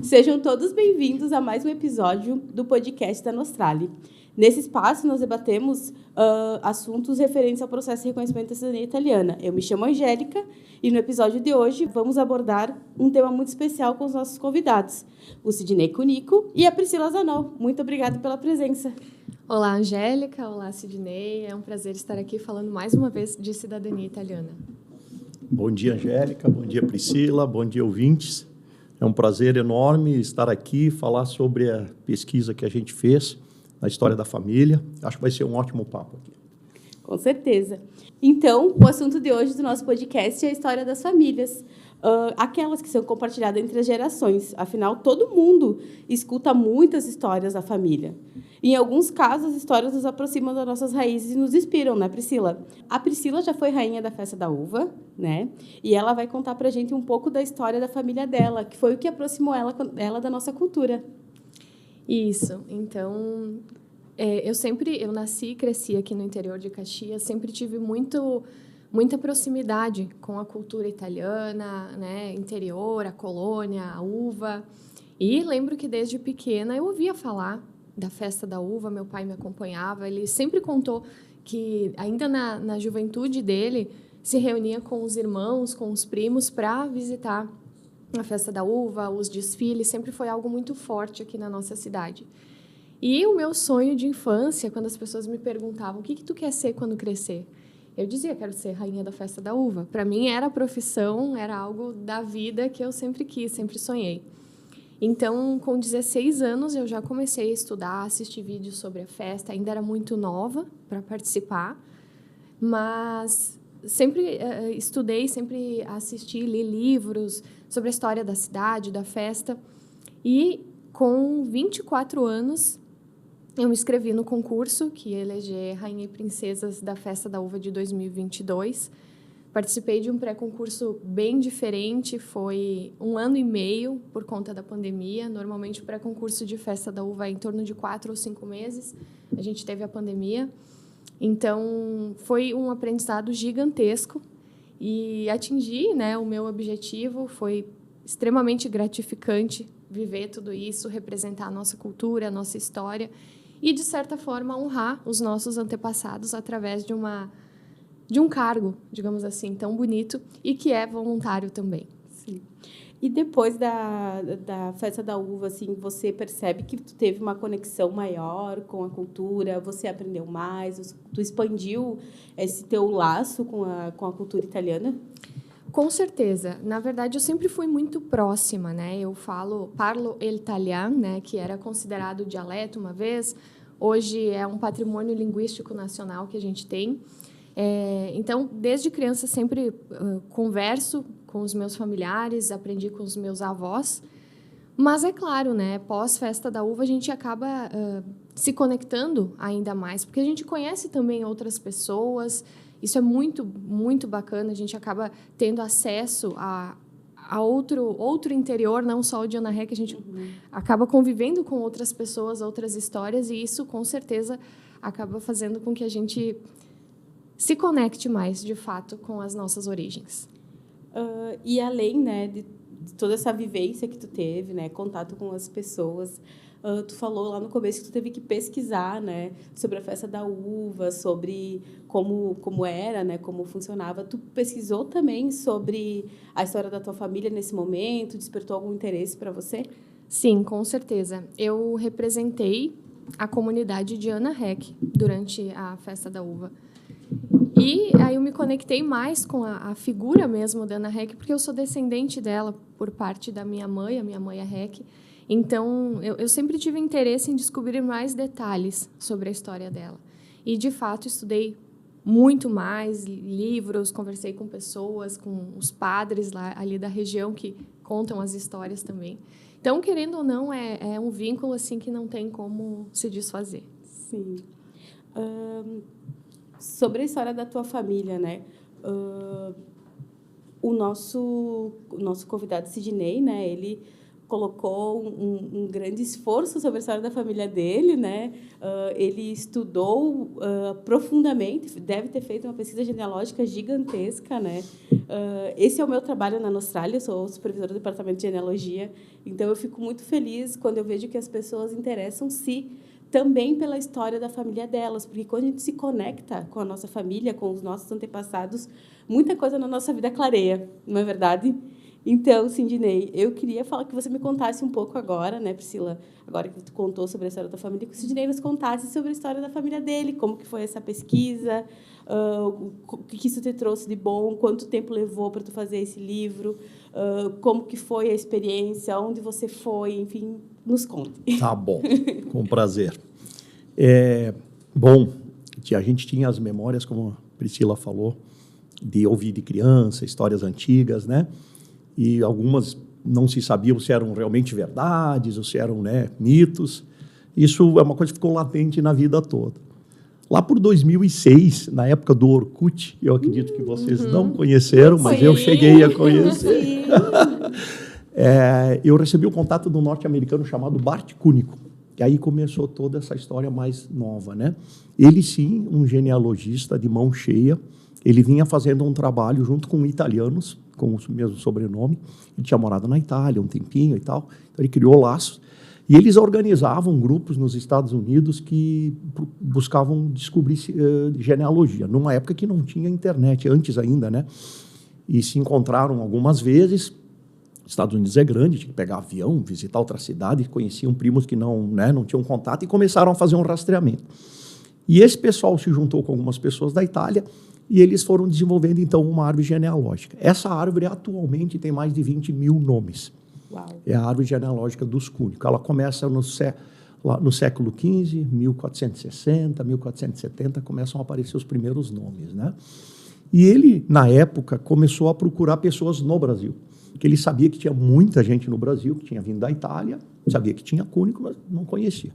Sejam todos bem-vindos a mais um episódio do podcast da Nostrale. Nesse espaço, nós debatemos assuntos referentes ao processo de reconhecimento da cidadania italiana. Eu me chamo Angélica e no episódio de hoje vamos abordar um tema muito especial com os nossos convidados, o Sidney Cunico e a Priscila Zanol. Muito obrigada pela presença. Olá, Angélica. Olá, Sidney. É um prazer estar aqui falando mais uma vez de cidadania italiana. Bom dia, Angélica. Bom dia, Priscila. Bom dia, ouvintes. É um prazer enorme estar aqui e falar sobre a pesquisa que a gente fez na história da família. Acho que vai ser um ótimo papo aqui. Com certeza. Então, o assunto de hoje do nosso podcast é a história das famílias. Aquelas que são compartilhadas entre as gerações. Afinal, todo mundo escuta muitas histórias da família. Em alguns casos, as histórias nos aproximam das nossas raízes e nos inspiram, né, Priscila? A Priscila já foi rainha da Festa da Uva, né? E ela vai contar para a gente um pouco da história da família dela, que foi o que aproximou ela da nossa cultura. Isso. Então, eu nasci e cresci aqui no interior de Caxias, sempre tive muita proximidade com a cultura italiana, né, interior, a colônia, a uva. E lembro que desde pequena eu ouvia falar da Festa da Uva, meu pai me acompanhava, ele sempre contou que ainda na juventude dele se reunia com os irmãos, com os primos para visitar a Festa da Uva, os desfiles, sempre foi algo muito forte aqui na nossa cidade. E o meu sonho de infância, quando as pessoas me perguntavam, o que tu quer ser quando crescer? Eu dizia, quero ser rainha da Festa da Uva. Para mim era a profissão, era algo da vida que eu sempre quis, sempre sonhei. Então, com 16 anos, eu já comecei a estudar, assistir vídeos sobre a festa. Ainda era muito nova para participar, mas sempre estudei, sempre assisti, li livros sobre a história da cidade, da festa. E, com 24 anos, eu me inscrevi no concurso que ia eleger Rainha e Princesas da Festa da Uva de 2022. Participei de um pré-concurso bem diferente, foi 1 ano e meio por conta da pandemia. Normalmente, o pré-concurso de Festa da Uva é em torno de 4 ou 5 meses. A gente teve a pandemia. Então, foi um aprendizado gigantesco e atingi, né, o meu objetivo. Foi extremamente gratificante viver tudo isso, representar a nossa cultura, a nossa história e, de certa forma, honrar os nossos antepassados através de um cargo, digamos assim, tão bonito e que é voluntário também. Sim. E depois da Festa da Uva, assim, você percebe que tu teve uma conexão maior com a cultura, você aprendeu mais, tu expandiu esse teu laço com a cultura italiana? Com certeza. Na verdade, eu sempre fui muito próxima, né? Eu parlo il italiano, né, que era considerado dialeto uma vez. Hoje é um patrimônio linguístico nacional que a gente tem. Então, desde criança, sempre converso com os meus familiares, aprendi com os meus avós. Mas, é claro, né, pós-Festa da Uva, a gente acaba se conectando ainda mais, porque a gente conhece também outras pessoas. Isso é muito, muito bacana. A gente acaba tendo acesso a outro interior, não só o de Ana Ré, que a gente acaba convivendo com outras pessoas, outras histórias, e isso, com certeza, acaba fazendo com que a gente se conecte mais, de fato, com as nossas origens. E além, né, de toda essa vivência que tu teve, né, contato com as pessoas, tu falou lá no começo que tu teve que pesquisar, né, sobre a Festa da Uva, sobre como era, né, como funcionava. Tu pesquisou também sobre a história da tua família nesse momento? Despertou algum interesse para você? Sim, com certeza. Eu representei a comunidade de Ana Rech durante a Festa da Uva. E aí eu me conectei mais com a figura mesmo da Ana Rech, porque eu sou descendente dela por parte da minha mãe, a minha mãe é Rech. Então, eu sempre tive interesse em descobrir mais detalhes sobre a história dela. E, de fato, estudei muito mais livros, conversei com pessoas, com os padres ali da região que contam as histórias também. Então, querendo ou não, é um vínculo assim que não tem como se desfazer. Sim. Sobre a história da tua família, né? O nosso convidado, Sidney, né? Ele colocou um grande esforço sobre a história da família dele, né? Ele estudou profundamente, deve ter feito uma pesquisa genealógica gigantesca, né? Esse é o meu trabalho na Austrália, eu sou supervisora do departamento de genealogia, então eu fico muito feliz quando eu vejo que as pessoas interessam-se também pela história da família delas, porque quando a gente se conecta com a nossa família, com os nossos antepassados, muita coisa na nossa vida clareia, não é verdade? Então, Sidney, eu queria falar que você me contasse um pouco agora, né, Priscila? Agora que tu contou sobre a história da família, que o Sidney nos contasse sobre a história da família dele, como que foi essa pesquisa, o que isso te trouxe de bom, quanto tempo levou para tu fazer esse livro, como que foi a experiência, onde você foi, enfim, nos conte. Tá bom, com prazer. Bom, a gente tinha as memórias, como a Priscila falou, de ouvir de criança, histórias antigas, né? E algumas não se sabiam se eram realmente verdades ou se eram, né, mitos. Isso é uma coisa que ficou latente na vida toda. Lá por 2006, na época do Orkut, eu acredito que vocês não conheceram, mas eu cheguei a conhecer. Eu recebi o contato de um norte-americano chamado Bart Cúnico. E aí começou toda essa história mais nova, né? Ele, sim, um genealogista de mão cheia. Ele vinha fazendo um trabalho junto com italianos, com o mesmo sobrenome. Ele tinha morado na Itália um tempinho e tal. Então, ele criou laços. E eles organizavam grupos nos Estados Unidos que buscavam descobrir genealogia, numa época que não tinha internet, antes ainda, né? E se encontraram algumas vezes. Os Estados Unidos é grande, tinha que pegar avião, visitar outra cidade, conheciam primos que não tinham contato e começaram a fazer um rastreamento. E esse pessoal se juntou com algumas pessoas da Itália e eles foram desenvolvendo, então, uma árvore genealógica. Essa árvore, atualmente, tem mais de 20 mil nomes. Uau. É a árvore genealógica dos Cúnicos. Ela começa no século XV, 1460, 1470, começam a aparecer os primeiros nomes, né? E ele, na época, começou a procurar pessoas no Brasil, porque ele sabia que tinha muita gente no Brasil, que tinha vindo da Itália, sabia que tinha Cúnico, mas não conhecia.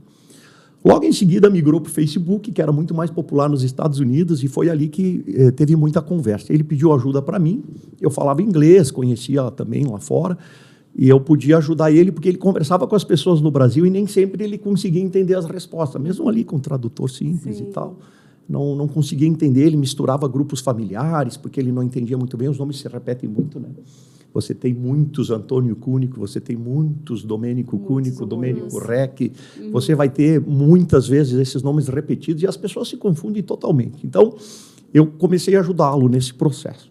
Logo em seguida, migrou para o Facebook, que era muito mais popular nos Estados Unidos, e foi ali que teve muita conversa. Ele pediu ajuda para mim, eu falava inglês, conhecia também lá fora, e eu podia ajudar ele, porque ele conversava com as pessoas no Brasil e nem sempre ele conseguia entender as respostas, mesmo ali com tradutor simples e tal. Não conseguia entender, ele misturava grupos familiares, porque ele não entendia muito bem, os nomes se repetem muito, né? Você tem muitos Antônio Cúnico, você tem muitos Domênico Cúnico, Domênico Rec, você vai ter muitas vezes esses nomes repetidos e as pessoas se confundem totalmente. Então, eu comecei a ajudá-lo nesse processo.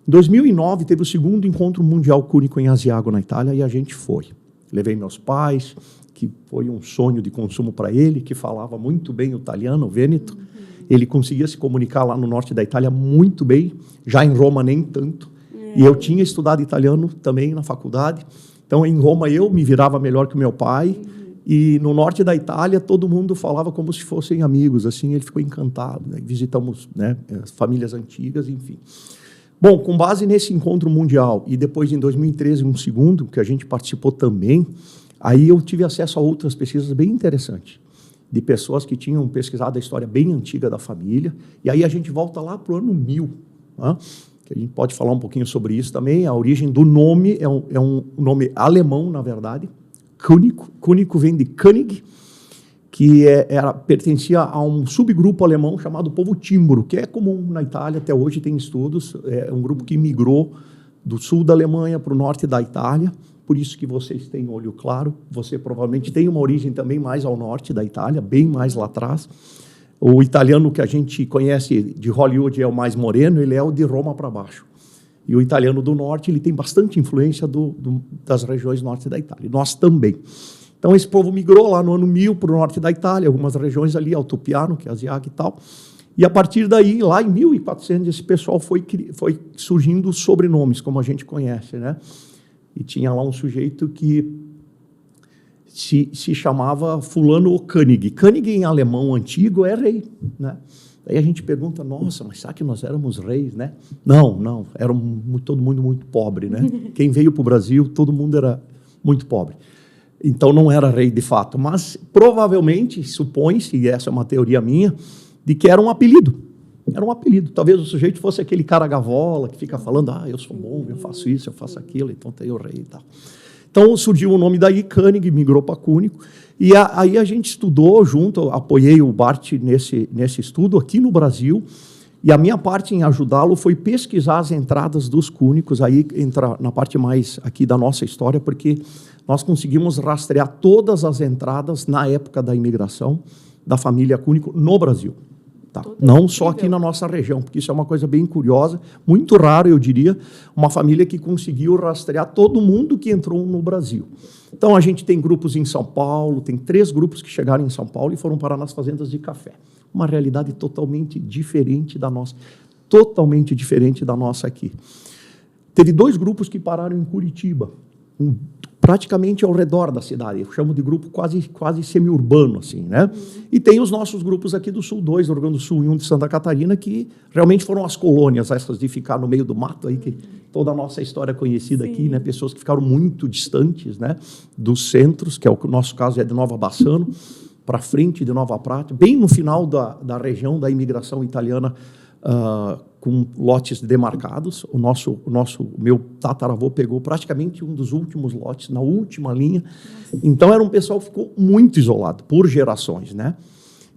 Em 2009, teve o segundo encontro mundial cúnico em Asiago, na Itália, e a gente foi. Levei meus pais, que foi um sonho de consumo para ele, que falava muito bem o italiano, o vêneto. Ele conseguia se comunicar lá no norte da Itália muito bem, já em Roma nem tanto. E eu tinha estudado italiano também na faculdade. Então, em Roma, eu me virava melhor que o meu pai. E no norte da Itália, todo mundo falava como se fossem amigos. Assim, ele ficou encantado. Né? Visitamos, né, famílias antigas, enfim. Bom, com base nesse encontro mundial, e depois, em 2013, um segundo, que a gente participou também, aí eu tive acesso a outras pesquisas bem interessantes, de pessoas que tinham pesquisado a história bem antiga da família. E aí a gente volta lá para o ano 1000, né? Que a gente pode falar um pouquinho sobre isso também. A origem do nome é um nome alemão, na verdade. Cúnico. Cúnico vem de König, que pertencia a um subgrupo alemão chamado povo tímbro, que é comum na Itália, até hoje tem estudos. É um grupo que migrou do sul da Alemanha para o norte da Itália, por isso que vocês têm olho claro. Você provavelmente tem uma origem também mais ao norte da Itália, bem mais lá atrás. O italiano que a gente conhece de Hollywood é o mais moreno, ele é o de Roma para baixo. E o italiano do norte, ele tem bastante influência das regiões norte da Itália. Nós também. Então, esse povo migrou lá no ano 1000 para o norte da Itália, algumas regiões ali, Altopiano, que é Asiago e tal. E, a partir daí, lá em 1400, esse pessoal foi surgindo sobrenomes, como a gente conhece, né? E tinha lá um sujeito que se chamava fulano ou König. König, em alemão antigo, é rei, né? Aí a gente pergunta, nossa, mas será que nós éramos reis, né? Não, era todo mundo muito pobre, né? Quem veio para o Brasil, todo mundo era muito pobre. Então, não era rei de fato, mas provavelmente, supõe-se, e essa é uma teoria minha, de que era um apelido. Era um apelido. Talvez o sujeito fosse aquele cara gavola que fica falando, eu sou bom, eu faço isso, eu faço aquilo, então tem o rei e tal. Então, surgiu o nome daí, König, migrou para Cúnico, e aí a gente estudou junto, apoiei o Bart nesse estudo aqui no Brasil, E a minha parte em ajudá-lo foi pesquisar as entradas dos cúnicos, aí entra na parte mais aqui da nossa história, porque nós conseguimos rastrear todas as entradas na época da imigração da família Cúnico no Brasil. Tá? Não só aqui na nossa região, porque isso é uma coisa bem curiosa, muito raro, eu diria, uma família que conseguiu rastrear todo mundo que entrou no Brasil. Então, a gente tem grupos em São Paulo, tem 3 grupos que chegaram em São Paulo e foram parar nas fazendas de café. Uma realidade totalmente diferente da nossa. Totalmente diferente da nossa aqui. Teve 2 grupos que pararam em Curitiba, praticamente ao redor da cidade. Eu chamo de grupo quase semi-urbano, assim, né? E tem os nossos grupos aqui do Sul, 2 do Rio Grande do Sul e 1 de Santa Catarina, que realmente foram as colônias, essas de ficar no meio do mato, aí, que toda a nossa história é conhecida aqui, né? Pessoas que ficaram muito distantes, né, dos centros, que é o nosso caso é de Nova Bassano, para frente de Nova Prata, bem no final da região da imigração italiana, com lotes demarcados. O meu tataravô pegou praticamente um dos últimos lotes, na última linha. Então, era um pessoal que ficou muito isolado, por gerações, né?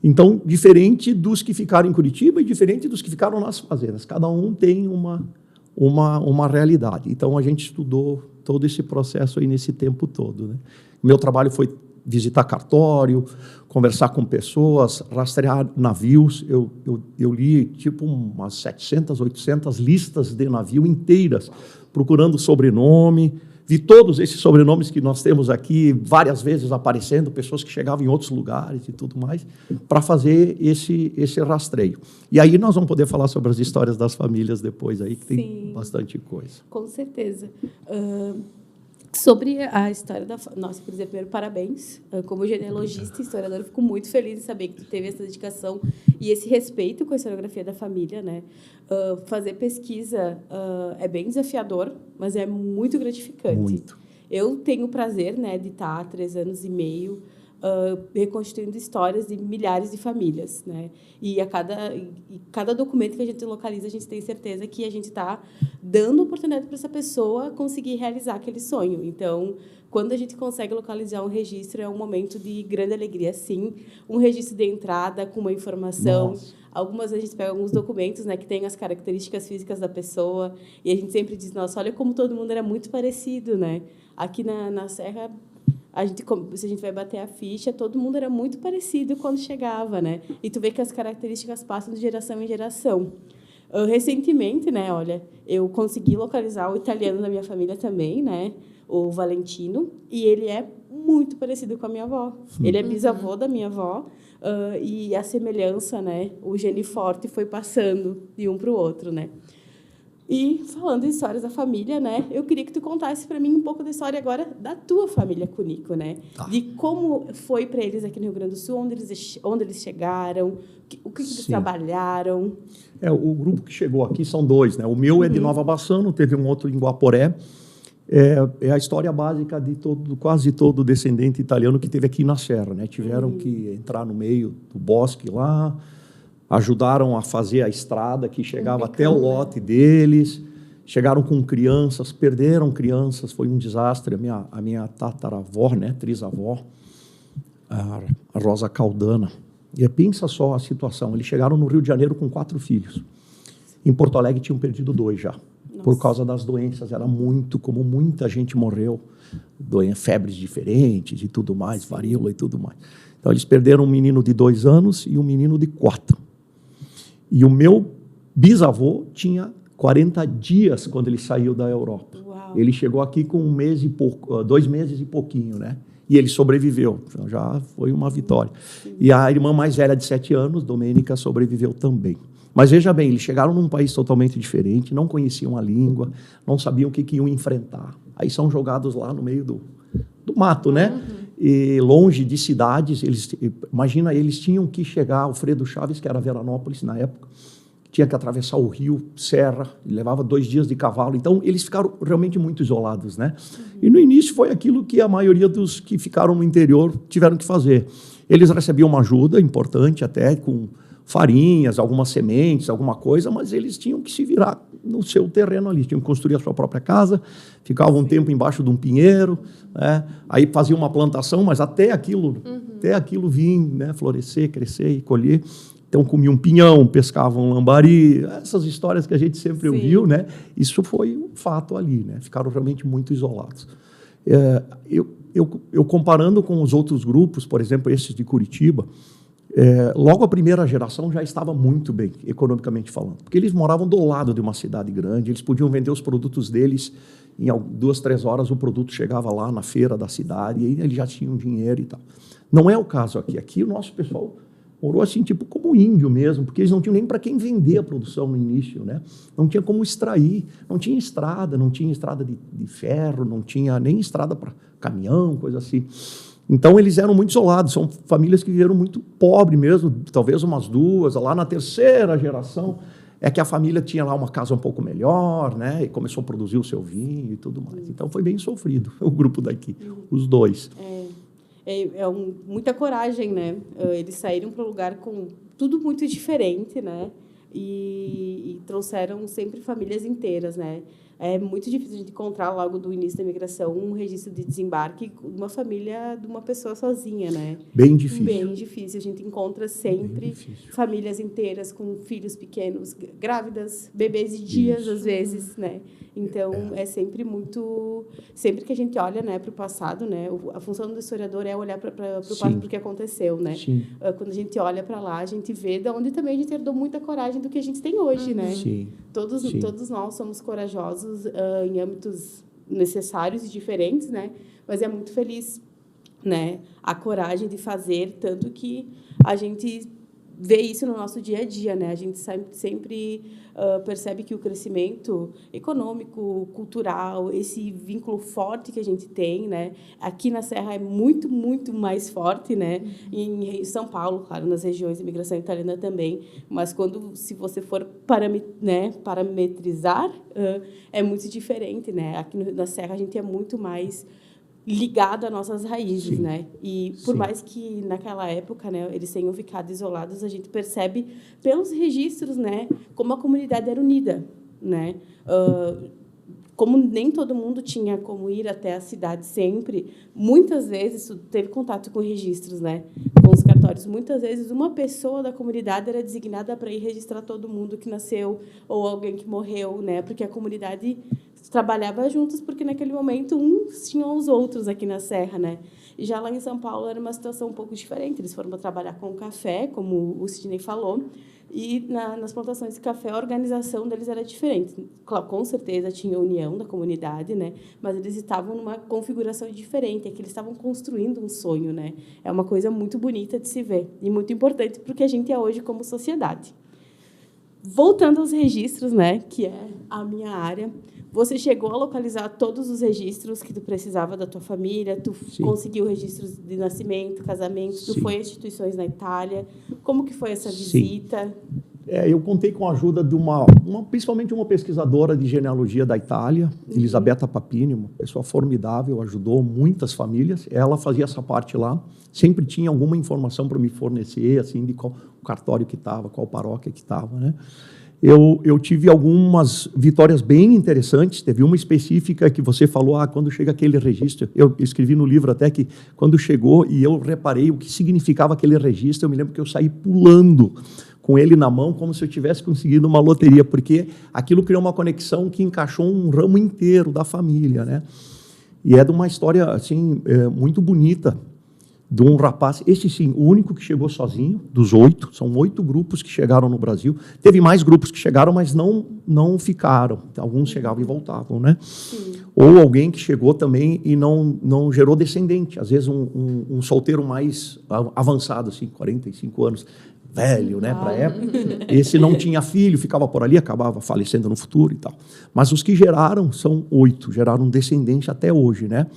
Então, diferente dos que ficaram em Curitiba e diferente dos que ficaram nas fazendas. Cada um tem uma realidade. Então, a gente estudou todo esse processo aí nesse tempo todo, né? O meu trabalho foi visitar cartório, conversar com pessoas, rastrear navios. Eu li tipo umas 700, 800 listas de navio inteiras, procurando sobrenome. Vi todos esses sobrenomes que nós temos aqui, várias vezes aparecendo, pessoas que chegavam em outros lugares e tudo mais, para fazer esse rastreio. E aí nós vamos poder falar sobre as histórias das famílias depois, aí, que tem bastante coisa. Com certeza. Sobre a história da... Nossa, por exemplo, primeiro, parabéns. Como genealogista e historiadora, eu fico muito feliz em saber que tu teve essa dedicação e esse respeito com a historiografia da família, né? Fazer pesquisa é bem desafiador, mas é muito gratificante. Muito. Eu tenho o prazer, né, de estar há 3 anos e meio reconstituindo histórias de milhares de famílias, né? E cada documento que a gente localiza, a gente tem certeza que a gente está dando oportunidade para essa pessoa conseguir realizar aquele sonho. Então, quando a gente consegue localizar um registro, é um momento de grande alegria, sim. Um registro de entrada com uma informação. Nossa. Algumas vezes a gente pega alguns documentos, né, que tem as características físicas da pessoa, e a gente sempre diz, nossa, olha como todo mundo era muito parecido, né? Aqui na Serra, se a gente vai bater a ficha, todo mundo era muito parecido quando chegava, né? E tu vê que as características passam de geração em geração. Recentemente, né, olha, eu consegui localizar o italiano da minha família também, né, o Valentino, e ele é muito parecido com a minha avó. Ele é bisavô da minha avó, e a semelhança, né, o gene forte foi passando de um para o outro, né? E, falando de histórias da família, né, eu queria que tu contasse para mim um pouco da história agora da tua família Cunico, né? Tá. De como foi para eles aqui no Rio Grande do Sul, onde eles chegaram, o que eles trabalharam. O grupo que chegou aqui são 2, né? O meu é de Nova Bassano, teve um outro em Guaporé. É a história básica de quase todo descendente italiano que teve aqui na Serra, né? Tiveram que entrar no meio do bosque lá, ajudaram a fazer a estrada que chegava até o lote deles, chegaram com crianças, perderam crianças, foi um desastre. A minha tataravó, né, trisavó, a Rosa Caldana. E pensa só a situação, eles chegaram no Rio de Janeiro com 4 filhos. Em Porto Alegre tinham perdido 2 já. Nossa. Por causa das doenças, era muito comum, muita gente morreu, febres diferentes e tudo mais, varíola e tudo mais. Então, eles perderam um menino de 2 anos e um menino de 4. E o meu bisavô tinha 40 dias quando ele saiu da Europa. Uau. Ele chegou aqui com 1 mês e pouco, 2 meses e pouquinho, né? E ele sobreviveu, então já foi uma vitória. Sim. E a irmã mais velha de 7 anos, Domênica, sobreviveu também. Mas veja bem, eles chegaram num país totalmente diferente, não conheciam a língua, não sabiam o que iam enfrentar. Aí são jogados lá no meio do mato, né? E longe de cidades. Imagina, eles tinham que chegar, Alfredo Chaves, que era Veranópolis na época, tinha que atravessar o rio, serra, levava 2 dias de cavalo. Então, eles ficaram realmente muito isolados, né? E no início foi aquilo que a maioria dos que ficaram no interior tiveram que fazer. Eles recebiam uma ajuda importante, até com farinhas, algumas sementes, alguma coisa, mas eles tinham que se virar no seu terreno ali, tinham que construir a sua própria casa, ficavam um tempo embaixo de um pinheiro, né? Aí faziam uma plantação, mas até aquilo vir, né, florescer, crescer e colher, Então, comiam pinhão, pescavam lambari, essas histórias que a gente sempre ouviu, né? Isso foi um fato ali, né? Ficaram realmente muito isolados. Eu comparando com os outros grupos, por exemplo, esses de Curitiba, logo a primeira geração já estava muito bem, economicamente falando, porque eles moravam do lado de uma cidade grande, eles podiam vender os produtos deles, em 2, 3 horas o produto chegava lá na feira da cidade, e aí eles já tinham dinheiro e tal. Não é o caso aqui. Aqui o nosso pessoal morou assim, tipo como índio mesmo, porque eles não tinham nem para quem vender a produção no início, né? Não tinha como extrair, não tinha estrada de ferro, não tinha nem estrada para caminhão, coisa assim. Então, eles eram muito isolados, são famílias que viveram muito pobre mesmo, talvez umas 2, lá na terceira geração, é que a família tinha lá uma casa um pouco melhor, né? E começou a produzir o seu vinho e tudo mais. Então, foi bem sofrido o grupo daqui, os dois. Muita coragem, né? Eles saíram para um lugar com tudo muito diferente, né? E trouxeram sempre famílias inteiras, né? É muito difícil a gente encontrar, logo do início da imigração, um registro de desembarque de uma família, de uma pessoa sozinha, né? Bem difícil. Bem difícil. A gente encontra sempre famílias inteiras com filhos pequenos, grávidas, bebês de dias, às vezes, né? Então, é sempre muito... Sempre que a gente olha, né, para o passado, né? A função do historiador é olhar para o passado, porque aconteceu, né? Sim. Quando a gente olha para lá, a gente vê de onde também a gente herdou muita coragem do que a gente tem hoje, né? Sim. Todos nós somos corajosos em âmbitos necessários e diferentes, né? Mas é muito feliz, né? A coragem de fazer, tanto que a gente vê isso no nosso dia a dia, né? A gente sempre percebe que o crescimento econômico, cultural, esse vínculo forte que a gente tem, né? Aqui na Serra é muito, muito mais forte, né? Em São Paulo, claro, nas regiões de imigração italiana também, mas se você for parametrizar, é muito diferente, né? Aqui na Serra a gente é muito mais ligado às nossas raízes, né? E por mais que naquela época, né, eles tenham ficado isolados, a gente percebe pelos registros, né, como a comunidade era unida, né? Como nem todo mundo tinha como ir até a cidade sempre, muitas vezes teve contato com registros, né, com os cartórios. Muitas vezes uma pessoa da comunidade era designada para ir registrar todo mundo que nasceu ou alguém que morreu, né? Porque a comunidade trabalhava juntos, porque naquele momento uns tinham os outros aqui na Serra, né? E já lá em São Paulo era uma situação um pouco diferente. Eles foram para trabalhar com café, como o Sidney falou, e nas plantações de café a organização deles era diferente. Claro, com certeza tinha a união da comunidade, né? Mas eles estavam numa configuração diferente, é que eles estavam construindo um sonho, né? É uma coisa muito bonita de se ver e muito importante para o que a gente é hoje como sociedade. Voltando aos registros, né, que é a minha área, você chegou a localizar todos os registros que tu precisava da tua família, tu conseguiu registros de nascimento, casamento, tu foi a instituições na Itália. Como que foi essa visita? Eu contei com a ajuda de principalmente uma pesquisadora de genealogia da Itália, Elisabetta Papini, uma pessoa formidável, ajudou muitas famílias. Ela fazia essa parte lá, sempre tinha alguma informação para me fornecer, assim, de qual cartório que estava, qual paróquia que estava, né? Eu tive algumas vitórias bem interessantes. Teve uma específica que você falou, quando chega aquele registro, eu escrevi no livro até que quando chegou e eu reparei o que significava aquele registro, eu me lembro que eu saí pulando com ele na mão, como se eu tivesse conseguido uma loteria, porque aquilo criou uma conexão que encaixou um ramo inteiro da família, né? E é de uma história assim, muito bonita, de um rapaz, este sim, o único que chegou sozinho, dos 8, são 8 grupos que chegaram no Brasil. Teve mais grupos que chegaram, mas não ficaram. Alguns chegavam e voltavam, né? Sim. Ou alguém que chegou também e não gerou descendente. Às vezes um solteiro mais avançado, assim, 45 anos, velho, né, para a época. Esse não tinha filho, ficava por ali, acabava falecendo no futuro e tal. Mas os que geraram são 8, geraram um descendente até hoje, né?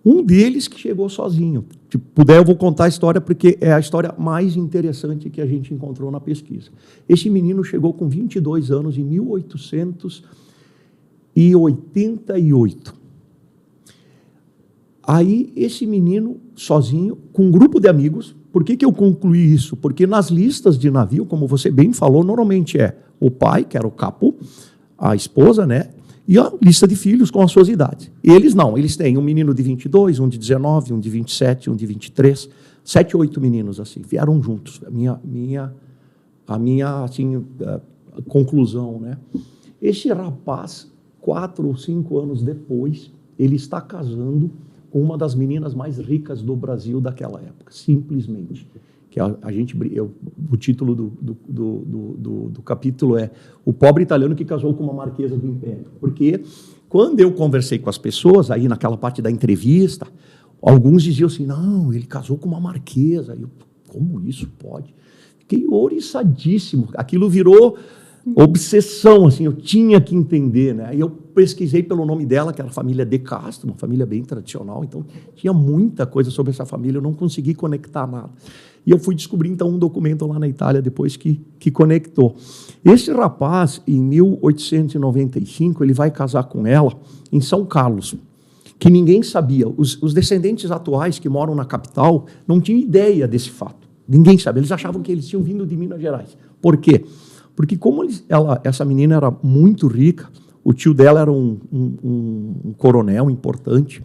Um deles que chegou sozinho. Se puder, eu vou contar a história, porque é a história mais interessante que a gente encontrou na pesquisa. Esse menino chegou com 22 anos em 1888. Aí, esse menino, sozinho, com um grupo de amigos. Por que eu concluí isso? Porque nas listas de navio, como você bem falou, normalmente é o pai, que era o capo, a esposa, né? E a lista de filhos com as suas idades. Eles não, eles têm um menino de 22, um de 19, um de 27, um de 23, 7, 8 meninos assim, vieram juntos. assim, conclusão, né? Esse rapaz, 4 ou 5 anos depois, ele está casando com uma das meninas mais ricas do Brasil daquela época, simplesmente. Que o título do capítulo é O Pobre Italiano que Casou com uma Marquesa do Império. Porque quando eu conversei com as pessoas, aí naquela parte da entrevista, alguns diziam assim, não, ele casou com uma marquesa. Eu, como isso pode? Fiquei oriçadíssimo. Aquilo virou obsessão, assim, eu tinha que entender, né? Aí eu pesquisei pelo nome dela, que era a família De Castro, uma família bem tradicional, então tinha muita coisa sobre essa família, eu não consegui conectar nada. E eu fui descobrir, então, um documento lá na Itália, depois que conectou. Esse rapaz, em 1895, ele vai casar com ela em São Carlos, que ninguém sabia. Os descendentes atuais que moram na capital não tinham ideia desse fato. Ninguém sabia. Eles achavam que eles tinham vindo de Minas Gerais. Por quê? Porque como essa menina era muito rica, o tio dela era um coronel importante,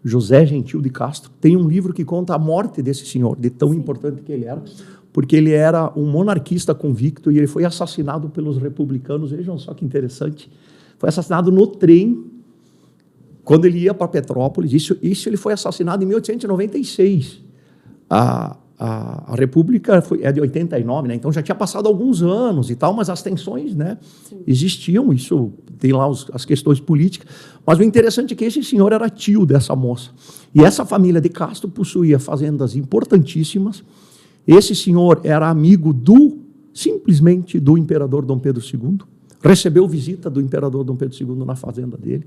José Gentil de Castro. Tem um livro que conta a morte desse senhor, de tão importante que ele era, porque ele era um monarquista convicto e ele foi assassinado pelos republicanos. Vejam só que interessante. Foi assassinado no trem, quando ele ia para Petrópolis. Isso ele foi assassinado em 1896. A República é de 89, né? Então já tinha passado alguns anos e tal, mas as tensões, né, existiam, isso tem lá as questões políticas. Mas o interessante é que esse senhor era tio dessa moça. E essa família de Castro possuía fazendas importantíssimas. Esse senhor era amigo simplesmente do imperador Dom Pedro II, recebeu visita do imperador Dom Pedro II na fazenda dele.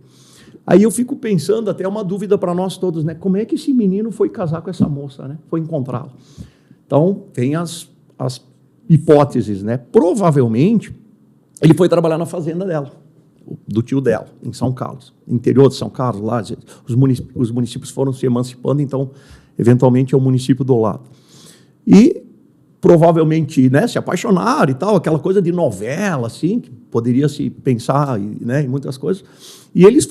Aí eu fico pensando, até uma dúvida para nós todos, né? Como é que esse menino foi casar com essa moça, né? Foi encontrá-la. Então, tem as hipóteses, né? Provavelmente, ele foi trabalhar na fazenda dela, do tio dela, em São Carlos, interior de São Carlos, lá, os municípios foram se emancipando, então, eventualmente, é o município do lado. E, provavelmente, né, se apaixonaram e tal, aquela coisa de novela, assim, que poderia se pensar, né, em muitas coisas. E eles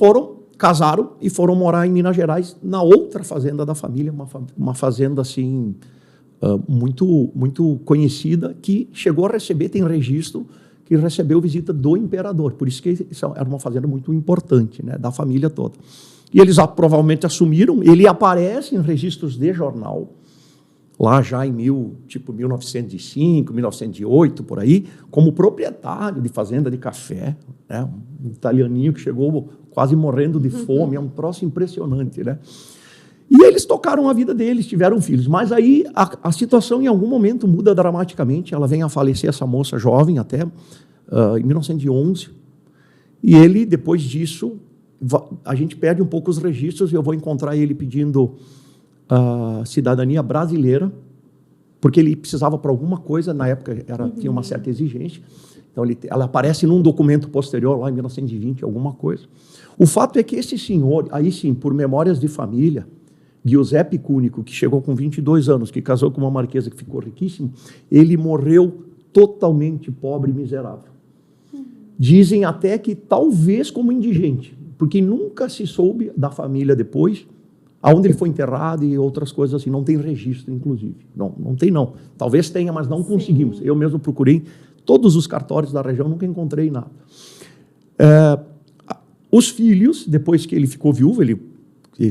casaram e foram morar em Minas Gerais, na outra fazenda da família, uma fazenda, assim, muito, muito conhecida, que chegou a receber, tem registro, que recebeu visita do imperador. Por isso que era uma fazenda muito importante, né, da família toda. E eles provavelmente assumiram, ele aparece em registros de jornal, lá já em 1905, 1908, por aí, como proprietário de fazenda de café, né? Um italianinho que chegou quase morrendo de fome, é um troço impressionante, né? E eles tocaram a vida deles, tiveram filhos, mas aí a situação em algum momento muda dramaticamente, ela vem a falecer, essa moça jovem, até em 1911, e ele, depois disso, a gente perde um pouco os registros, e eu vou encontrar ele pedindo a cidadania brasileira, porque ele precisava para alguma coisa, na época tinha uma certa exigência, então ela aparece num documento posterior, lá em 1920, alguma coisa. O fato é que esse senhor, aí sim, por memórias de família, Giuseppe Cúnico, que chegou com 22 anos, que casou com uma marquesa que ficou riquíssimo, ele morreu totalmente pobre e miserável. Dizem até que talvez como indigente, porque nunca se soube da família depois, aonde ele foi enterrado e outras coisas assim, não tem registro, inclusive. Não tem, não. Talvez tenha, mas não conseguimos. Eu mesmo procurei todos os cartórios da região, nunca encontrei nada. Os filhos, depois que ele ficou viúvo, ele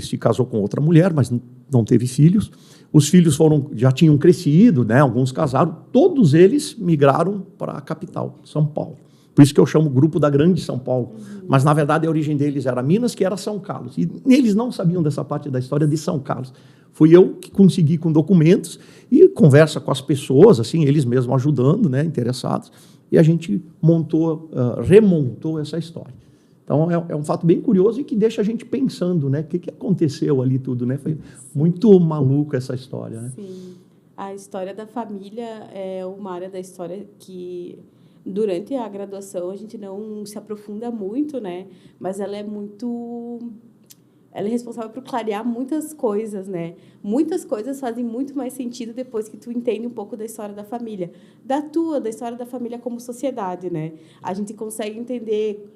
se casou com outra mulher, mas não teve filhos. Os filhos já tinham crescido, né? Alguns casaram, todos eles migraram para a capital, São Paulo. Por isso que eu chamo o grupo da Grande São Paulo. Mas, na verdade, a origem deles era Minas, que era São Carlos. E eles não sabiam dessa parte da história de São Carlos. Fui eu que consegui com documentos e conversa com as pessoas, assim, eles mesmos ajudando, né, interessados. E a gente remontou essa história. Então, é um fato bem curioso e que deixa a gente pensando, né? O que aconteceu ali tudo, né? Foi muito maluco essa história, né? Sim. A história da família é uma área da história que, durante a graduação, a gente não se aprofunda muito, né? Mas ela é responsável por clarear muitas coisas, né? Muitas coisas fazem muito mais sentido depois que tu entende um pouco da história da família. Da história da família como sociedade, né? A gente consegue entender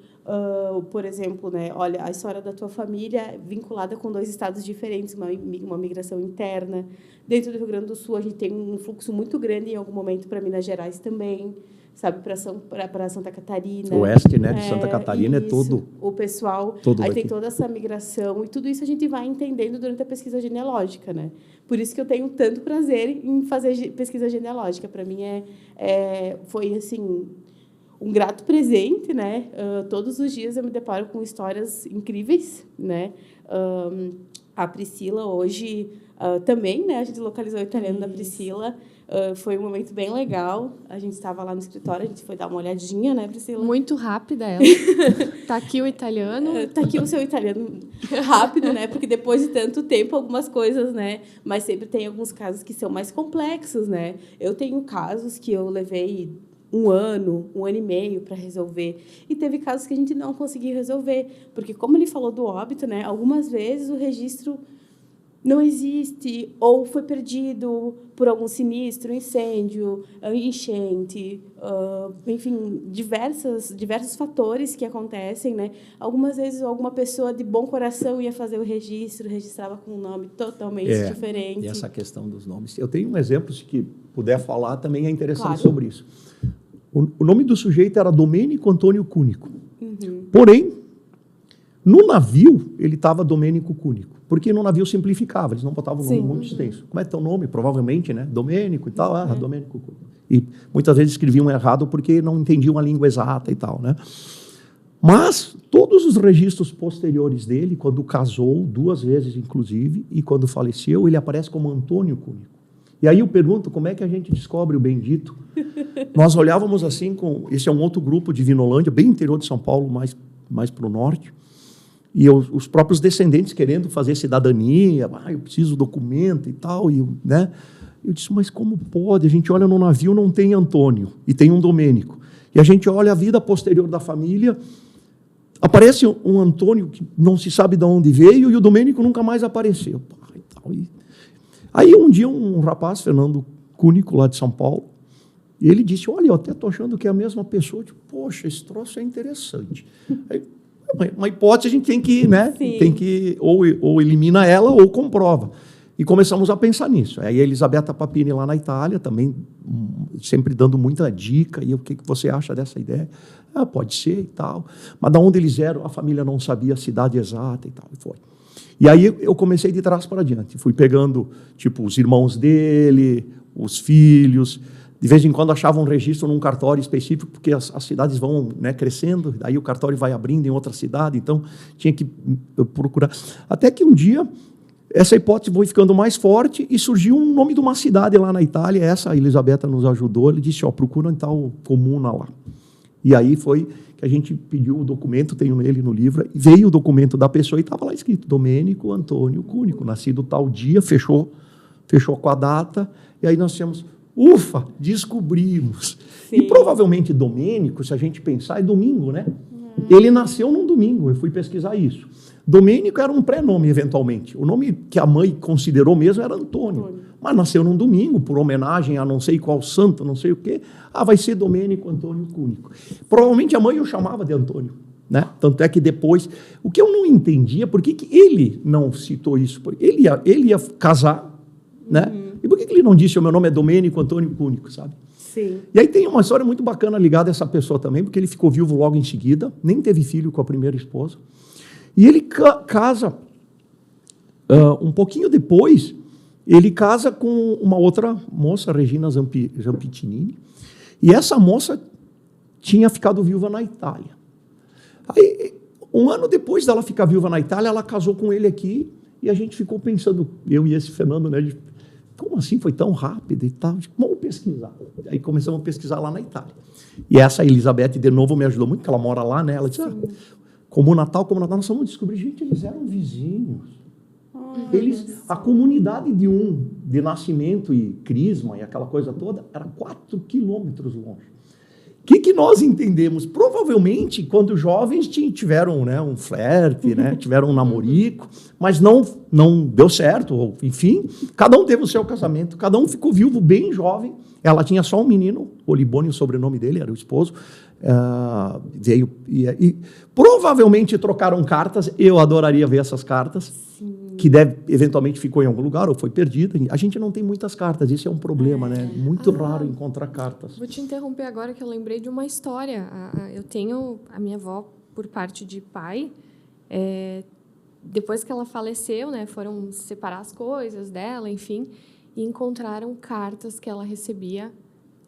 Por exemplo, né, olha, a história da tua família é vinculada com 2 estados diferentes, uma migração interna. Dentro do Rio Grande do Sul, a gente tem um fluxo muito grande, em algum momento, para Minas Gerais também, sabe, para Santa Catarina. O oeste, né, de Santa Catarina isso, é todo... O pessoal... Todo aí daqui. tem toda essa migração, e tudo isso a gente vai entendendo durante a pesquisa genealógica, né? Por isso que eu tenho tanto prazer em fazer pesquisa genealógica. Para mim, foi, assim... um grato presente, né? Todos os dias eu me deparo com histórias incríveis, né? A Priscila hoje também, né? A gente localizou o italiano da Priscila. Foi um momento bem legal. A gente estava lá no escritório, a gente foi dar uma olhadinha, né, Priscila? Muito rápida ela. Tá aqui o italiano. Tá aqui o seu italiano rápido, né? Porque depois de tanto tempo, algumas coisas, né? Mas sempre tem alguns casos que são mais complexos, né? Eu tenho casos que eu levei 1 ano e meio para resolver. E teve casos que a gente não conseguiu resolver. Porque, como ele falou do óbito, né, algumas vezes o registro não existe, ou foi perdido por algum sinistro, incêndio, enchente, enfim, diversos fatores que acontecem, né? Algumas vezes alguma pessoa de bom coração ia fazer o registro, registrava com um nome totalmente diferente. E essa questão dos nomes. Eu tenho um exemplo, se que puder falar, também é interessante Claro. sobre isso. O nome do sujeito era Domênico Antônio Cúnico. Porém, no navio, ele estava Domênico Cúnico. Porque no navio simplificava, eles não botavam um nome muito extenso. Como é teu nome? Provavelmente, né? Domênico e tal. Domênico Cúnico. E muitas vezes escreviam errado porque não entendiam a língua exata e tal, né? Mas todos os registros posteriores dele, quando casou, 2 vezes inclusive, e quando faleceu, ele aparece como Antônio Cúnico. E aí eu pergunto, como é que a gente descobre o bendito? Nós olhávamos assim, esse é um outro grupo de Vinolândia, bem interior de São Paulo, mais para o norte, e os próprios descendentes querendo fazer cidadania, eu preciso do documento e tal, né? Eu disse, mas como pode? A gente olha no navio, não tem Antônio, e tem um Domênico. E a gente olha a vida posterior da família, aparece um Antônio que não se sabe de onde veio, e o Domênico nunca mais apareceu. Aí um dia um rapaz, Fernando Cúnico, lá de São Paulo, ele disse, olha, eu até estou achando que é a mesma pessoa. Eu disse, poxa, esse troço é interessante. Aí, uma hipótese a gente tem que, né? Sim. Tem que ou elimina ela ou comprova. E começamos a pensar nisso. Aí a Elisabetta Papini, lá na Itália, também sempre dando muita dica. E o que você acha dessa ideia? Pode ser e tal. Mas de onde eles eram, a família não sabia a cidade exata e tal. E foi. E aí eu comecei de trás para diante. Fui pegando, tipo, os irmãos dele, os filhos. De vez em quando achava um registro num cartório específico, porque as cidades vão, né, crescendo, aí o cartório vai abrindo em outra cidade, então tinha que procurar. Até que um dia, essa hipótese foi ficando mais forte e surgiu um nome de uma cidade lá na Itália, essa a Elisabetta nos ajudou, ele disse, procura em tal comuna lá. E aí foi que a gente pediu o documento, tenho ele no livro, e veio o documento da pessoa e estava lá escrito, Domênico Antônio Cúnico, nascido tal dia, fechou com a data, e aí nós tínhamos... Ufa, descobrimos. Sim. E provavelmente Domênico, se a gente pensar, é domingo, né? Ele nasceu num domingo, eu fui pesquisar isso. Domênico era um pré-nome, eventualmente. O nome que a mãe considerou mesmo era Antônio. Mas nasceu num domingo, por homenagem a não sei qual santo, não sei o quê. Vai ser Domênico Antônio Cúnico. Provavelmente a mãe o chamava de Antônio, né? Tanto é que depois... O que eu não entendia, por que ele não citou isso? Porque ele ia casar, né? E por que ele não disse, o meu nome é Domênico Antônio Cúnico, sabe? Sim. E aí tem uma história muito bacana ligada a essa pessoa também, porque ele ficou viúvo logo em seguida, nem teve filho com a primeira esposa. E ele casa, um pouquinho depois, ele casa com uma outra moça, Regina Zampitini, e essa moça tinha ficado viúva na Itália. Aí, 1 ano depois dela ficar viúva na Itália, ela casou com ele aqui, e a gente ficou pensando, eu e esse Fernando, né, como assim foi tão rápido e tal? Vamos pesquisar. Aí começamos a pesquisar lá na Itália. E essa Elisabetta, de novo, me ajudou muito, porque ela mora lá, né? Ela disse, como Natal, nós vamos descobrir, gente, eles eram vizinhos. A comunidade de nascimento e crisma e aquela coisa toda, era 4 quilômetros longe. O que nós entendemos? Provavelmente, quando jovens tiveram, né, um flerte, né, tiveram um namorico, mas não deu certo, ou, enfim, cada um teve o seu casamento, cada um ficou viúvo bem jovem. Ela tinha só um menino, Olibone, o sobrenome dele, era o esposo. Veio e provavelmente trocaram cartas. Eu adoraria ver essas cartas. Sim. Que eventualmente ficou em algum lugar ou foi perdida. A gente não tem muitas cartas, isso é um problema, né? Muito raro encontrar cartas. Vou te interromper agora que eu lembrei de uma história. Eu tenho a minha avó por parte de pai. Depois que ela faleceu, né, foram separar as coisas dela, enfim, e encontraram cartas que ela recebia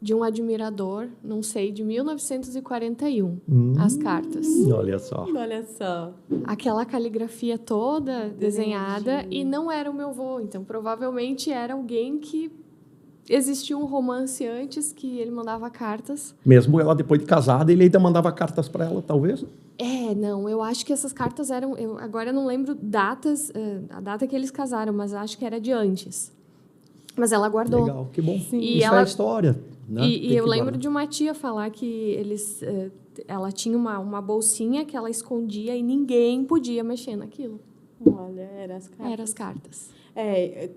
de um admirador, não sei, de 1941, as cartas. Olha só. Olha só. Aquela caligrafia toda desenhada, e não era o meu avô, então provavelmente era alguém que existia um romance antes, que ele mandava cartas. Mesmo ela, depois de casada, ele ainda mandava cartas para ela, talvez? Não, eu acho que essas cartas eram... agora eu não lembro datas, a data que eles casaram, mas acho que era de antes. Mas ela guardou. Legal, que bom. Sim. Isso é a história. Né? E eu lembro de uma tia falar que ela tinha uma bolsinha que ela escondia e ninguém podia mexer naquilo. Olha, eram as cartas. Eram as cartas.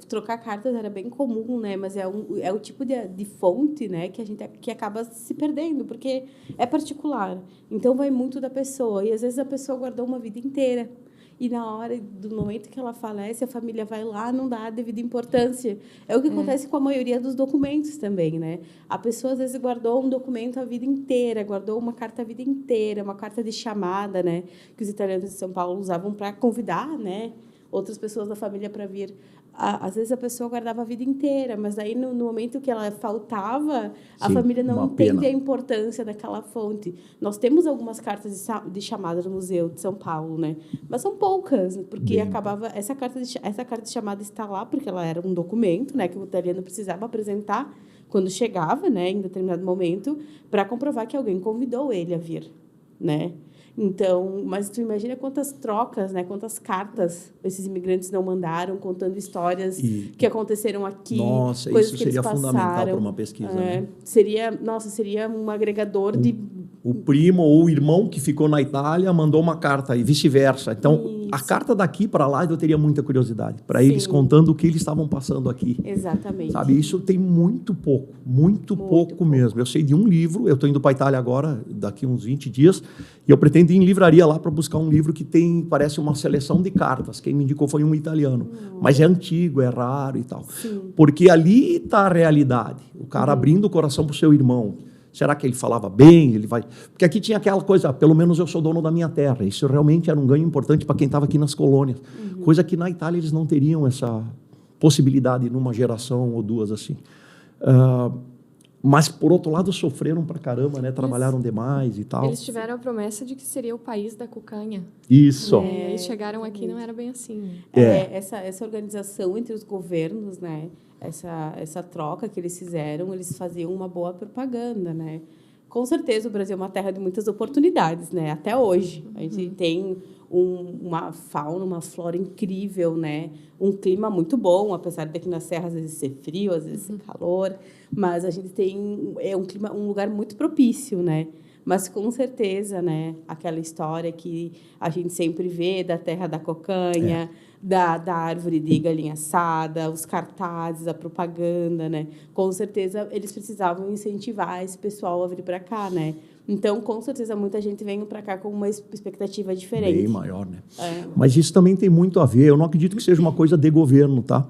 Trocar cartas era bem comum, né? Mas é o tipo de fonte, né, que acaba se perdendo, porque é particular. Então, vai muito da pessoa. E, às vezes, a pessoa guardou uma vida inteira. E, do momento que ela falece, a família vai lá, não dá a devida importância. É o que acontece com a maioria dos documentos também, né? A pessoa, às vezes, guardou um documento a vida inteira, guardou uma carta a vida inteira, uma carta de chamada, né? Que os italianos de São Paulo usavam para convidar, né, outras pessoas da família para vir. Às vezes a pessoa guardava a vida inteira, mas aí no momento que ela faltava, a família não entende a importância daquela fonte. Nós temos algumas cartas de chamada no Museu de São Paulo, né? Mas são poucas, porque acabava essa carta de chamada está lá porque ela era um documento, né, que o italiano precisava apresentar quando chegava, né, em determinado momento, para comprovar que alguém convidou ele a vir, né? Então, mas tu imagina quantas trocas, né? Quantas cartas esses imigrantes não mandaram, contando histórias que aconteceram aqui. Nossa, coisas isso que seria eles fundamental para uma pesquisa. Né? Seria um agregador de... O primo ou o irmão que ficou na Itália mandou uma carta e vice-versa. Então, a carta daqui para lá eu teria muita curiosidade. Para eles contando o que eles estavam passando aqui. Exatamente. Sabe, isso tem muito pouco mesmo. Eu sei de um livro, eu estou indo para a Itália agora, daqui uns 20 dias, e eu pretendo ir em livraria lá para buscar um livro que parece uma seleção de cartas. Quem me indicou foi um italiano. Mas é antigo, é raro e tal. Sim. Porque ali está a realidade. O cara abrindo o coração para o seu irmão. Será que ele falava bem? Porque aqui tinha aquela coisa, pelo menos eu sou dono da minha terra. Isso realmente era um ganho importante para quem estava aqui nas colônias. Coisa que na Itália eles não teriam essa possibilidade numa geração ou duas assim. Mas, por outro lado, sofreram pra caramba, né? Trabalharam demais e tal. Eles tiveram a promessa de que seria o país da cucanha. Isso. Eles chegaram aqui e não era bem assim. Essa organização entre os governos, né? Essa troca que eles fizeram, eles faziam uma boa propaganda, né? Com certeza, o Brasil é uma terra de muitas oportunidades, né? Até hoje. A gente tem uma fauna, uma flora incrível, né? Um clima muito bom, apesar de aqui na serra às vezes ser frio, às vezes ser calor, mas a gente tem um lugar muito propício, né? Mas com certeza, né? Aquela história que a gente sempre vê da terra da cocanha, da árvore de galinha assada, os cartazes, a propaganda, né? Com certeza eles precisavam incentivar esse pessoal a vir para cá, né? Então, com certeza, muita gente vem para cá com uma expectativa diferente. Bem maior, né? Mas isso também tem muito a ver. Eu não acredito que seja uma coisa de governo, tá?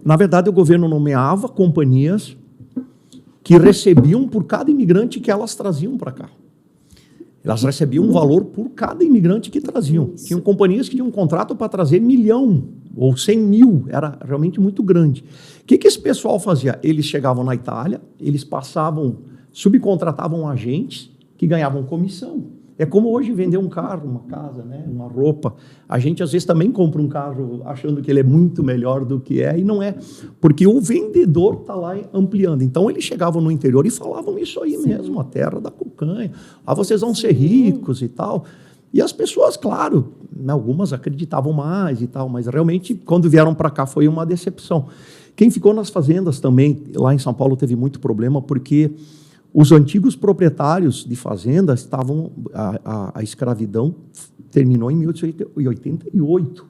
Na verdade, o governo nomeava companhias que recebiam por cada imigrante que elas traziam para cá. Elas recebiam um valor por cada imigrante que traziam. Isso. Tinham companhias que tinham um contrato para trazer 1 milhão ou 100 mil. Era realmente muito grande. O que esse pessoal fazia? Eles chegavam na Itália, eles subcontratavam agentes que ganhavam comissão. É como hoje vender um carro, uma casa, né? Uma roupa. A gente, às vezes, também compra um carro achando que ele é muito melhor do que é, e não é. Porque o vendedor está lá ampliando. Então, eles chegavam no interior e falavam isso aí mesmo, a terra da cucanha. Vocês vão ser ricos e tal. E as pessoas, claro, algumas acreditavam mais e tal, mas realmente, quando vieram para cá, foi uma decepção. Quem ficou nas fazendas também, lá em São Paulo, teve muito problema, porque os antigos proprietários de fazendas estavam... A escravidão terminou em 1888.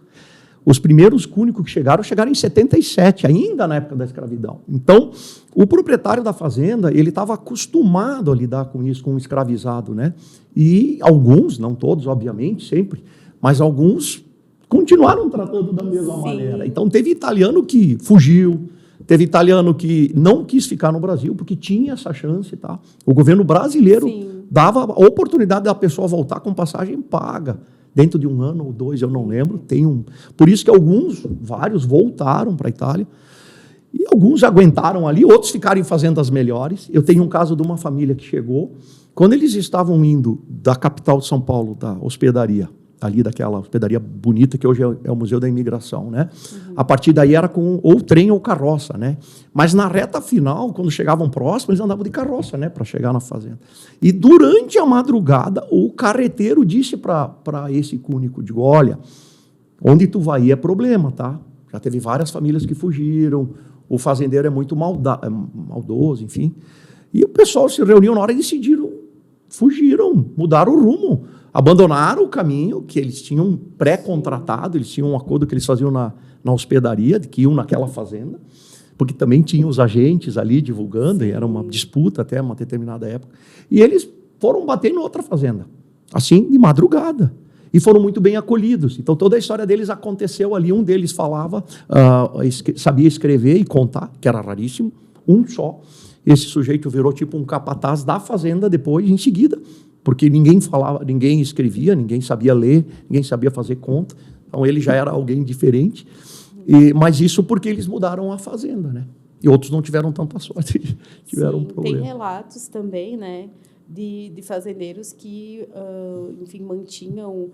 Os primeiros cúnicos que chegaram em 77, ainda na época da escravidão. Então, o proprietário da fazenda, ele estava acostumado a lidar com isso, com o escravizado, né? E alguns, não todos, obviamente, sempre, mas alguns continuaram tratando da mesma maneira. Então, teve italiano que fugiu, teve italiano que não quis ficar no Brasil, porque tinha essa chance, tá? O governo brasileiro dava a oportunidade da pessoa voltar com passagem paga. Dentro de 1 ano ou 2, eu não lembro. Por isso que vários voltaram para a Itália. E alguns aguentaram ali, outros ficaram em fazendas melhores. Eu tenho um caso de uma família que chegou. Quando eles estavam indo da capital de São Paulo, da hospedaria, ali daquela hospedaria bonita, que hoje é o Museu da Imigração, né? A partir daí era com ou trem ou carroça, né? Mas na reta final, quando chegavam próximos, eles andavam de carroça, né? Para chegar na fazenda. E durante a madrugada, o carreteiro disse para esse cúnico, digo, olha, onde tu vai é problema, tá? Já teve várias famílias que fugiram, o fazendeiro é muito maldoso, enfim. E o pessoal se reuniu na hora e decidiram, fugiram, mudaram o rumo. Abandonaram o caminho que eles tinham pré-contratado, eles tinham um acordo que eles faziam na hospedaria, que iam naquela fazenda, porque também tinham os agentes ali divulgando, e era uma disputa até uma determinada época. E eles foram bater em outra fazenda, assim, de madrugada. E foram muito bem acolhidos. Então, toda a história deles aconteceu ali. Um deles falava, sabia escrever e contar, que era raríssimo, um só. Esse sujeito virou tipo um capataz da fazenda depois, em seguida, porque ninguém falava, ninguém escrevia, ninguém sabia ler, ninguém sabia fazer conta. Então, ele já era alguém diferente. Mas isso porque eles mudaram a fazenda, né? E outros não tiveram tanta sorte, tiveram um problema. Tem relatos também, né, de fazendeiros que, enfim, mantinham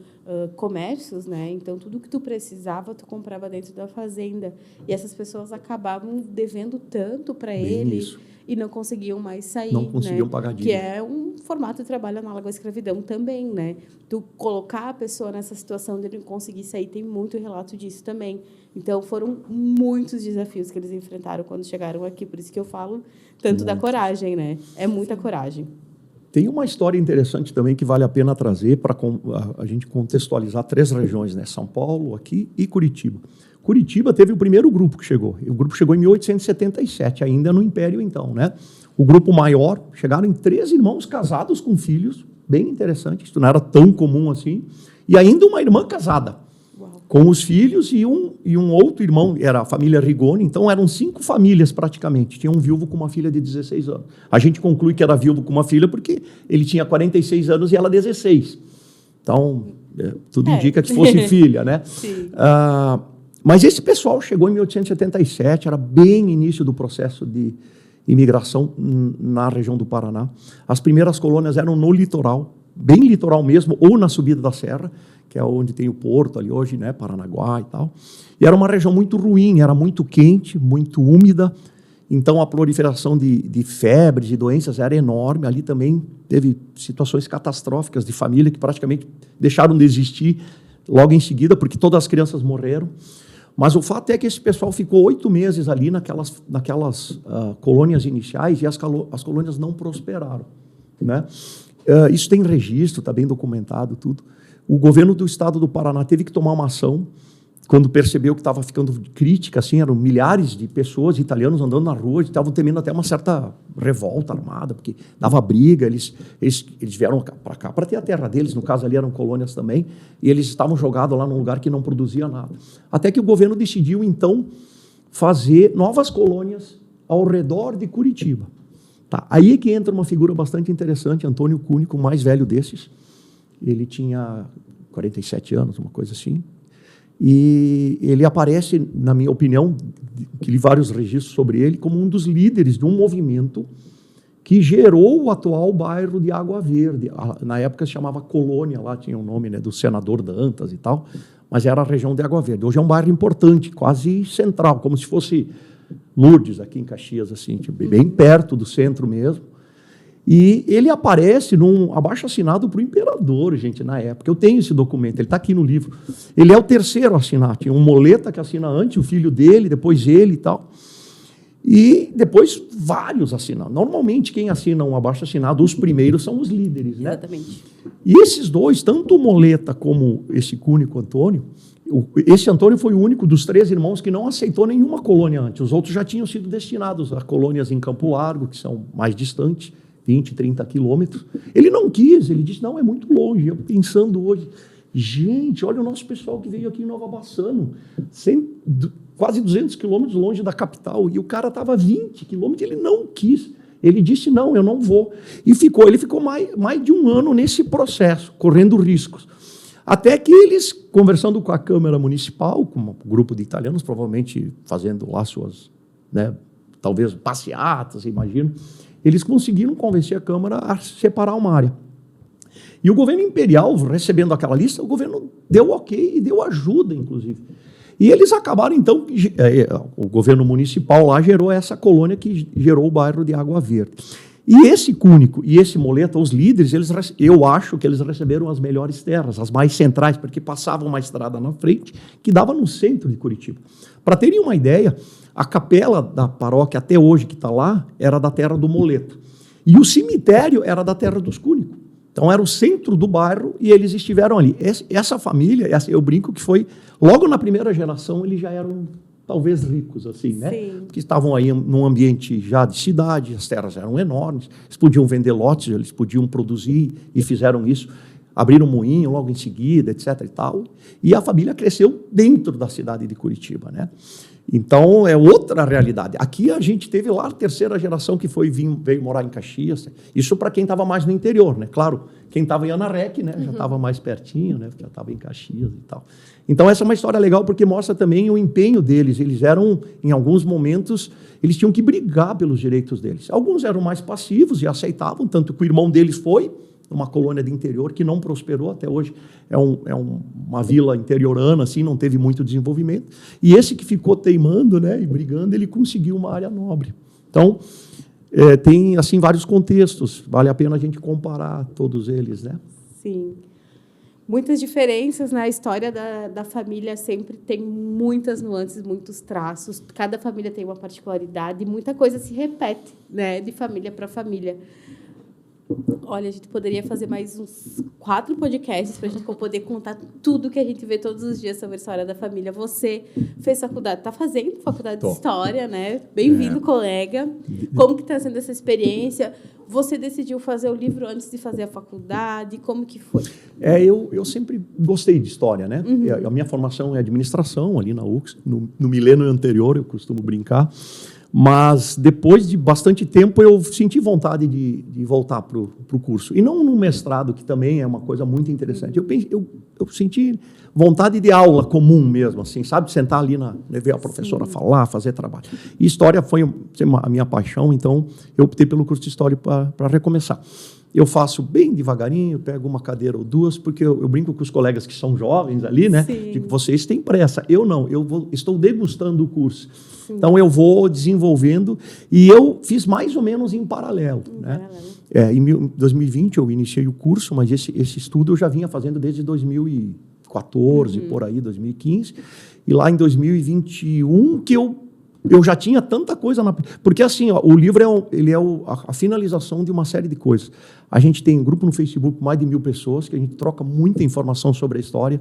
comércios, né? Então, tudo que tu precisava, tu comprava dentro da fazenda. E essas pessoas acabavam devendo tanto para ele... Isso. E não conseguiam mais sair. Não conseguiam pagar dívida. Que é um formato de trabalho análogo à escravidão também, né? Tu colocar a pessoa nessa situação de não conseguir sair, tem muito relato disso também. Então, foram muitos desafios que eles enfrentaram quando chegaram aqui. Por isso que eu falo tanto da coragem, né? É muita coragem. Tem uma história interessante também que vale a pena trazer para a gente contextualizar 3 regiões, né? São Paulo, aqui e Curitiba. Curitiba teve o primeiro grupo que chegou. O grupo chegou em 1877, ainda no Império, então, né? O grupo maior, chegaram em 3 irmãos casados com filhos, bem interessante, isso não era tão comum assim, e ainda uma irmã casada, com os filhos e um outro irmão, era a família Rigoni, então eram 5 famílias praticamente, tinha um viúvo com uma filha de 16 anos. A gente conclui que era viúvo com uma filha porque ele tinha 46 anos e ela 16. Então, tudo indica que fosse filha, né? Sim. Mas esse pessoal chegou em 1877, era bem início do processo de imigração na região do Paraná. As primeiras colônias eram no litoral, bem litoral mesmo, ou na subida da serra, que é onde tem o porto ali hoje, né, Paranaguá e tal. E era uma região muito ruim, era muito quente, muito úmida, então a proliferação de febres e doenças era enorme. Ali também teve situações catastróficas de família que praticamente deixaram de existir logo em seguida, porque todas as crianças morreram. Mas o fato é que esse pessoal ficou 8 meses ali naquelas colônias iniciais e as colônias não prosperaram, né? Isso tem registro, está bem documentado tudo. O governo do estado do Paraná teve que tomar uma ação quando percebeu que estava ficando crítica, assim, eram milhares de pessoas, italianos, andando na rua, estavam temendo até uma certa revolta armada, porque dava briga, eles vieram para cá para ter a terra deles, no caso ali eram colônias também, e eles estavam jogados lá num lugar que não produzia nada. Até que o governo decidiu, então, fazer novas colônias ao redor de Curitiba. Tá. Aí é que entra uma figura bastante interessante, Antônio Cúnico, o mais velho desses. Ele tinha 47 anos, uma coisa assim. E ele aparece, na minha opinião, que li vários registros sobre ele, como um dos líderes de um movimento que gerou o atual bairro de Água Verde. Na época se chamava Colônia, lá tinha o nome, né, do senador Dantas e tal, mas era a região de Água Verde. Hoje é um bairro importante, quase central, como se fosse Lourdes, aqui em Caxias, assim, tipo, bem perto do centro mesmo. E ele aparece num abaixo-assinado para o imperador, gente, na época. Eu tenho esse documento, ele está aqui no livro. Ele é o terceiro a assinar. Tinha um Moleta que assina antes, o filho dele, depois ele e tal. E depois vários assinam. Normalmente, quem assina um abaixo-assinado, os primeiros são os líderes, né? Exatamente. E esses dois, tanto o Moleta como esse Cúnico Antônio, esse Antônio foi o único dos 3 irmãos que não aceitou nenhuma colônia antes. Os outros já tinham sido destinados a colônias em Campo Largo, que são mais distantes, 20, 30 quilômetros. Ele não quis, ele disse, não, é muito longe. Eu pensando hoje, gente, olha o nosso pessoal que veio aqui em Nova Bassano, quase 200 quilômetros longe da capital, e o cara estava a 20 quilômetros, ele não quis. Ele disse, não, eu não vou. E ele ficou mais de um ano nesse processo, correndo riscos. Até que eles, conversando com a Câmara Municipal, com um grupo de italianos, provavelmente fazendo lá suas, né, talvez passeatas, imagino, eles conseguiram convencer a Câmara a separar uma área. E o governo imperial, recebendo aquela lista, o governo deu ok e deu ajuda, inclusive. E eles acabaram, então, o governo municipal lá gerou essa colônia que gerou o bairro de Água Verde. E esse Cúnico e esse Moleta, os líderes, eu acho que eles receberam as melhores terras, as mais centrais, porque passava uma estrada na frente que dava no centro de Curitiba. Para terem uma ideia, a capela da paróquia até hoje que está lá era da terra do Moleta. E o cemitério era da terra dos Cúnicos. Então era o centro do bairro e eles estiveram ali. Essa família, eu brinco que foi, logo na primeira geração, eles já eram talvez ricos, assim, né? Sim. Porque estavam aí num ambiente já de cidade, as terras eram enormes, eles podiam vender lotes, eles podiam produzir e fizeram isso. Abriram um moinho logo em seguida, etc. e tal. E a família cresceu dentro da cidade de Curitiba, né? Então, é outra realidade. Aqui a gente teve lá a terceira geração que veio morar em Caxias. Isso para quem estava mais no interior, né? Claro, quem estava em Anarec, né? Já estava mais pertinho, né? Já estava em Caxias e tal. Então, essa é uma história legal porque mostra também o empenho deles. Eles eram, em alguns momentos, eles tinham que brigar pelos direitos deles. Alguns eram mais passivos e aceitavam, tanto que o irmão deles foi uma colônia de interior que não prosperou até hoje, uma vila interiorana, assim, não teve muito desenvolvimento, e esse que ficou teimando, né, e brigando, ele conseguiu uma área nobre. Então, tem assim vários contextos, vale a pena a gente comparar todos eles, né? Sim. Muitas diferenças na história da família, sempre tem muitas nuances, muitos traços, cada família tem uma particularidade, e muita coisa se repete, né, de família para família. Olha, a gente poderia fazer mais uns 4 podcasts para a gente poder contar tudo que a gente vê todos os dias sobre a história da família. Você fez faculdade, está fazendo faculdade de História, né? Bem-vindo, colega. Como que está sendo essa experiência? Você decidiu fazer o livro antes de fazer a faculdade? Como que foi? Eu sempre gostei de História, né? A minha formação é administração, ali na UX. No milênio anterior, eu costumo brincar. Mas, depois de bastante tempo, eu senti vontade de voltar para o curso. E não no mestrado, que também é uma coisa muito interessante. Eu senti vontade de aula comum mesmo, assim, sabe? Sentar ali, ver a professora falar, fazer trabalho. E História foi a minha paixão, então eu optei pelo curso de História para recomeçar. Eu faço bem devagarinho, pego uma cadeira ou duas, porque eu brinco com os colegas que são jovens ali, né? Digo, vocês têm pressa. Eu não, estou degustando o curso. Sim. Então, eu vou desenvolvendo, e eu fiz mais ou menos em paralelo. Né? Em 2020, eu iniciei o curso, mas esse estudo eu já vinha fazendo desde 2014, por aí, 2015. E lá em 2021, que eu já tinha tanta coisa porque assim, ó, o livro ele é a finalização de uma série de coisas. A gente tem um grupo no Facebook, mais de 1000 pessoas, que a gente troca muita informação sobre a história.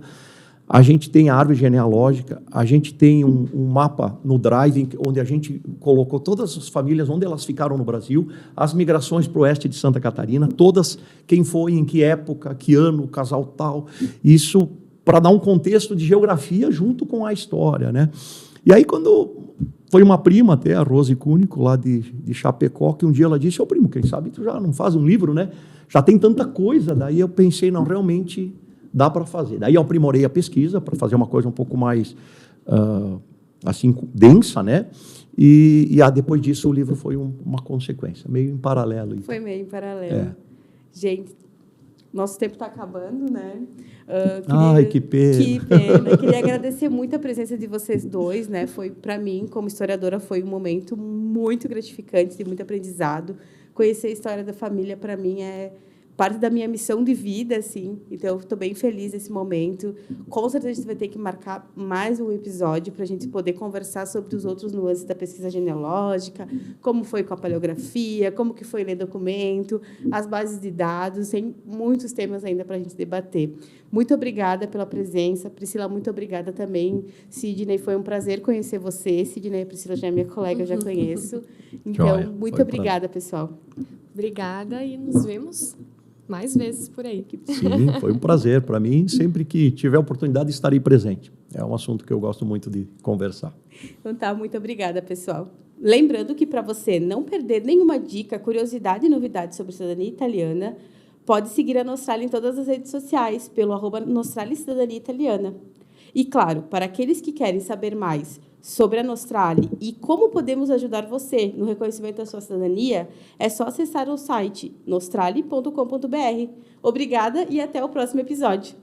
A gente tem a árvore genealógica, a gente tem um mapa no Drive, onde a gente colocou todas as famílias, onde elas ficaram no Brasil, as migrações para o oeste de Santa Catarina, todas, quem foi, em que época, que ano, casal tal. Isso para dar um contexto de geografia junto com a história, né? E aí, quando foi uma prima até, a Rose Cúnico, lá de Chapecó, que um dia ela disse, ô primo, quem sabe tu já não faz um livro, né? Já tem tanta coisa. Daí eu pensei, não, realmente dá para fazer. Daí eu aprimorei a pesquisa para fazer uma coisa um pouco mais, assim, densa, né? E depois disso o livro foi uma consequência, meio em paralelo. Então. Foi meio em paralelo. Gente, nosso tempo está acabando, né? Ai, que pena. Que pena. Queria agradecer muito a presença de vocês dois, né? Foi, para mim, como historiadora, foi um momento muito gratificante, de muito aprendizado. Conhecer a história da família, para mim, é parte da minha missão de vida, assim. Então, eu estou bem feliz nesse momento. Com certeza, a gente vai ter que marcar mais um episódio para a gente poder conversar sobre os outros nuances da pesquisa genealógica, como foi com a paleografia, como que foi ler documento, as bases de dados, tem muitos temas ainda para a gente debater. Muito obrigada pela presença. Priscila, muito obrigada também. Sidney, foi um prazer conhecer você. Sidney e Priscila já é minha colega, eu já conheço. Então, Joia, muito obrigada, pessoal. Obrigada e nos vemos mais vezes por aí. Sim, foi um prazer para mim. Sempre que tiver oportunidade, estarei presente. É um assunto que eu gosto muito de conversar. Então tá, muito obrigada, pessoal. Lembrando que para você não perder nenhuma dica, curiosidade e novidade sobre cidadania italiana, pode seguir a Nostrale em todas as redes sociais, pelo @Nostrale Cidadania Italiana. E, claro, para aqueles que querem saber mais sobre a Nostrale e como podemos ajudar você no reconhecimento da sua cidadania, é só acessar o site nostrale.com.br. Obrigada e até o próximo episódio.